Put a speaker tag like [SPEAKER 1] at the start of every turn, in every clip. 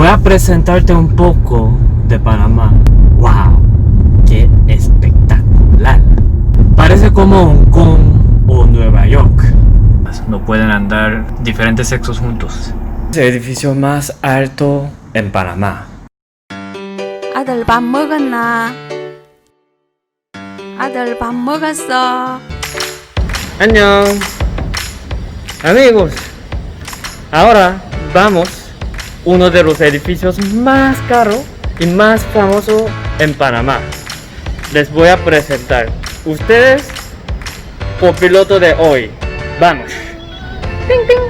[SPEAKER 1] Voy a presentarte un poco de Panamá. ¡Wow! ¡Qué espectacular! Parece como Hong Kong o Nueva York. No pueden andar diferentes sexos juntos. Es el edificio más alto en Panamá.
[SPEAKER 2] 아들 밥 먹었나? 아들 밥 먹었어?
[SPEAKER 1] ¡Annyeong! Amigos, ahora vamos a uno de los edificios más caros y más famosos en Panamá. Les voy a presentar. Ustedes, copiloto de hoy. Vamos. ¡Ting, ting!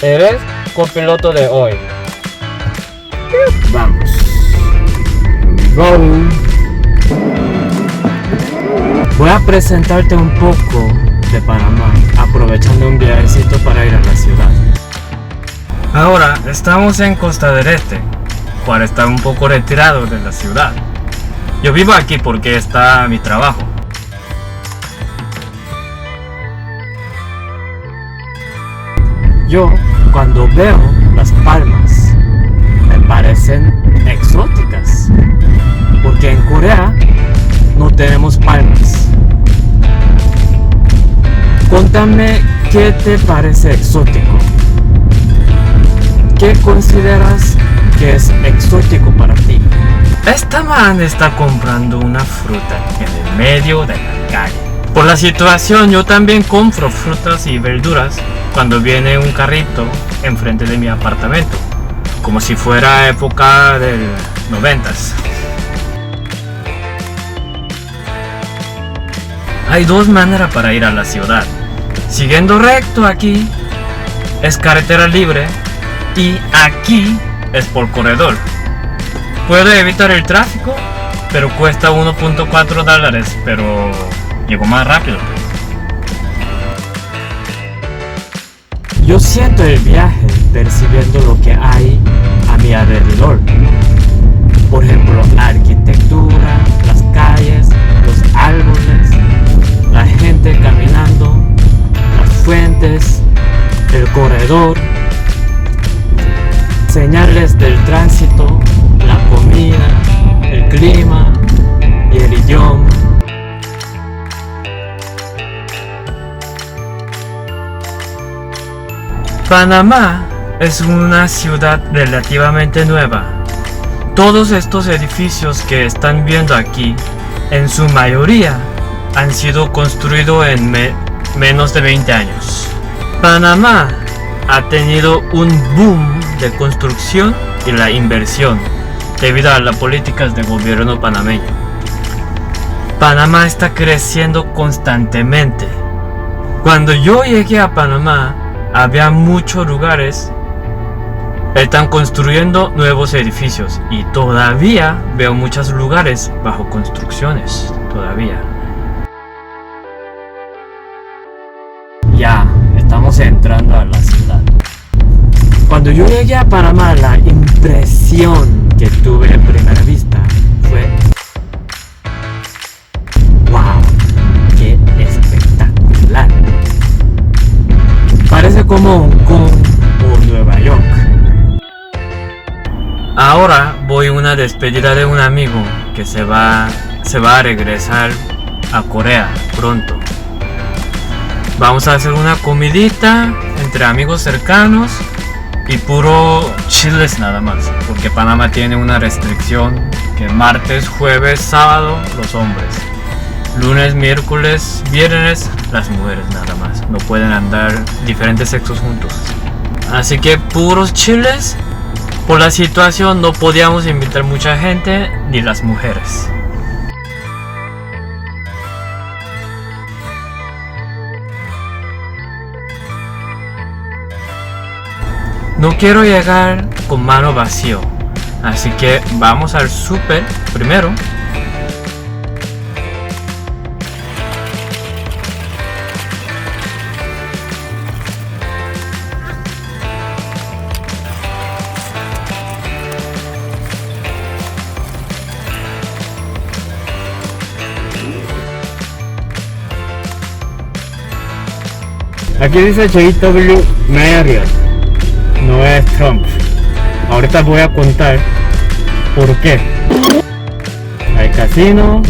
[SPEAKER 1] Eres copiloto de hoy. Vamos. Go. Voy a presentarte un poco de Panamá, aprovechando un viajecito para ir a la ciudad. Ahora estamos en Costa del Este, para estar un poco retirado de la ciudad. Yo vivo aquí porque está mi trabajo. Yo, cuando veo las palmas, me parecen exóticas, porque en Corea no tenemos palmas. Contame qué te parece exótico. ¿Qué consideras que es exótico para ti? Esta man está comprando una fruta en el medio de la calle. Por la situación, yo también compro frutas y verduras cuando viene un carrito enfrente de mi apartamento, como si fuera época del 90s. Hay dos maneras para ir a la ciudad. Siguiendo recto aquí es carretera libre y aquí es por corredor. Puedo evitar el tráfico, pero cuesta $1.4, pero llego más rápido. Yo siento el viaje percibiendo lo que hay a mi alrededor. Por ejemplo, la arquitectura, las calles, los árboles, la gente caminando, las fuentes, el corredor, señales del tránsito, la comida, el clima y el idioma. Panamá es una ciudad relativamente nueva. Todos estos edificios que están viendo aquí, en su mayoría, han sido construidos en menos de 20 años. Panamá ha tenido un boom de construcción y la inversión debido a las políticas del gobierno panameño. Panamá está creciendo constantemente. Cuando yo llegué a Panamá, había muchos lugares que están construyendo nuevos edificios y todavía veo muchos lugares bajo construcciones todavía. Ya estamos entrando a la ciudad. Cuando yo llegué a Panamá, la impresión que tuve en primera vista fue: ¡wow! ¡Qué espectacular! Parece como Hong Kong o Nueva York. Ahora voy a una despedida de un amigo que se va a regresar a Corea pronto. Vamos a hacer una comidita entre amigos cercanos y puro chiles nada más, porque Panamá tiene una restricción que martes, jueves, sábado los hombres, lunes, miércoles, viernes las mujeres nada más. No pueden andar diferentes sexos juntos. Así que puros chiles. Por la situación no podíamos invitar mucha gente ni las mujeres. No quiero llegar con mano vacío, así que vamos al súper primero. Aquí dice J.W. Marriott, no es Trump. Ahorita voy a contar por qué. Hay casino.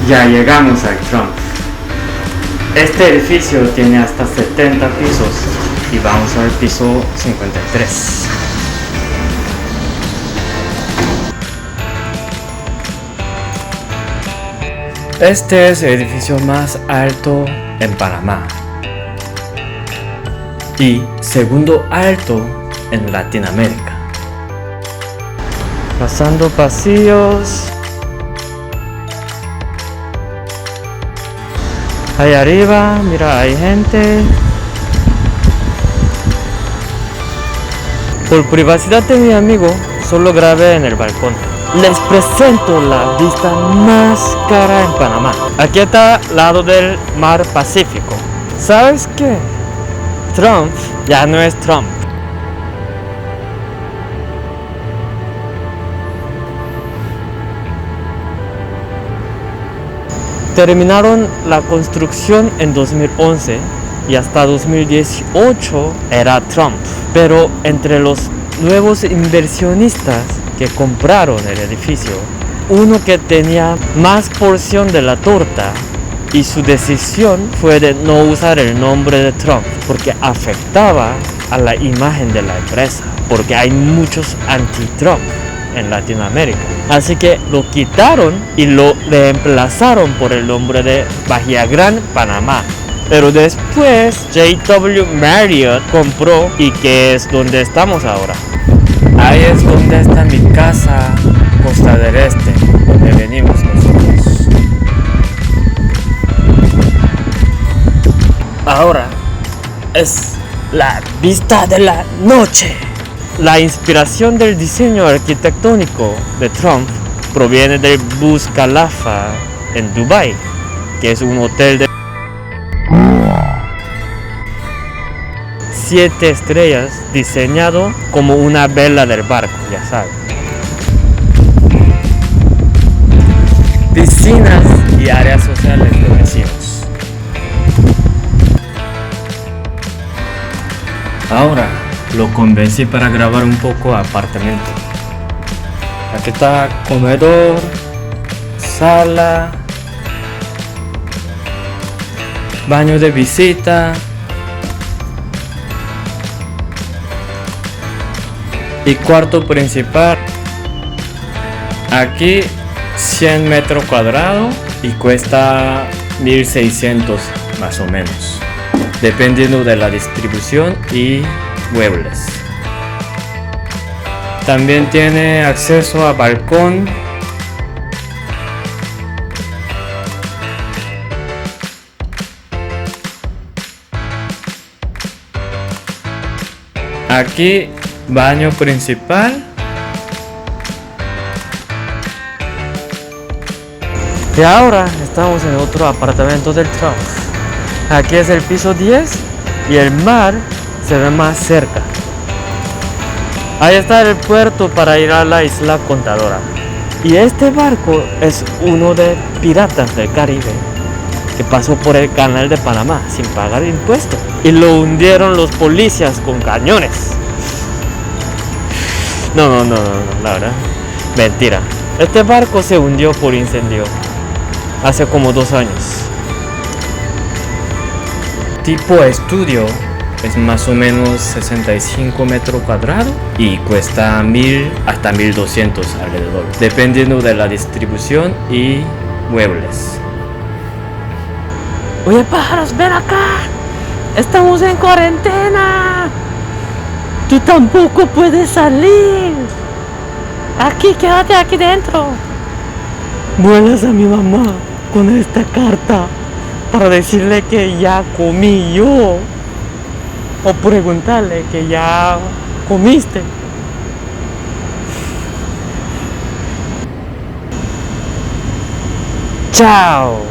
[SPEAKER 1] Ya llegamos al Trump. Este edificio tiene hasta 70 pisos y vamos al piso 53. Este es el edificio más alto en Panamá y segundo alto en Latinoamérica. Pasando pasillos. Ahí arriba, mira, hay gente. Por privacidad de mi amigo, solo grabé en el balcón. Les presento la vista más cara en Panamá. Aquí está al lado del mar Pacífico. ¿Sabes qué? Trump ya no es Trump. Terminaron la construcción en 2011 y hasta 2018 era Trump. Pero entre los nuevos inversionistas que compraron el edificio, uno que tenía más porción de la torta y su decisión fue de no usar el nombre de Trump porque afectaba a la imagen de la empresa, porque hay muchos anti-Trump en Latinoamérica. Así que lo quitaron y lo reemplazaron por el nombre de Bahía Gran Panamá. Pero después J.W. Marriott compró y que es donde estamos ahora. Ahí es donde está mi casa, Costa del Este, donde venimos nosotros. Ahora es la vista de la noche. La inspiración del diseño arquitectónico de Trump proviene del Burj Khalifa en Dubai, que es un hotel de 7 estrellas diseñado como una vela del barco, ya saben. Piscinas y áreas sociales de vecinos. Ahora lo convencí para grabar un poco apartamento. Aquí está comedor, sala, baño de visita y cuarto principal. Aquí 100 metros cuadrados y cuesta 1.600 más o menos, dependiendo de la distribución y muebles. También tiene acceso a balcón. Aquí baño principal. Y ahora estamos en otro apartamento del Trump. Aquí es el piso 10 y el mar se ve más cerca. Ahí está el puerto para ir a la isla Contadora. Y este barco es uno de Piratas del Caribe que pasó por el canal de Panamá sin pagar impuestos. Y lo hundieron los policías con cañones. No, la verdad, mentira. Este barco se hundió por incendio hace como 2 años. Tipo estudio. Es más o menos 65 metros cuadrados y cuesta 1.000 hasta 1.200 alrededor, dependiendo de la distribución y muebles. Oye pájaros, ven acá, estamos en cuarentena, tú tampoco puedes salir, aquí, quédate aquí dentro. Vuelas a mi mamá con esta carta para decirle que ya comí yo. O preguntarle que ya comiste. Chao.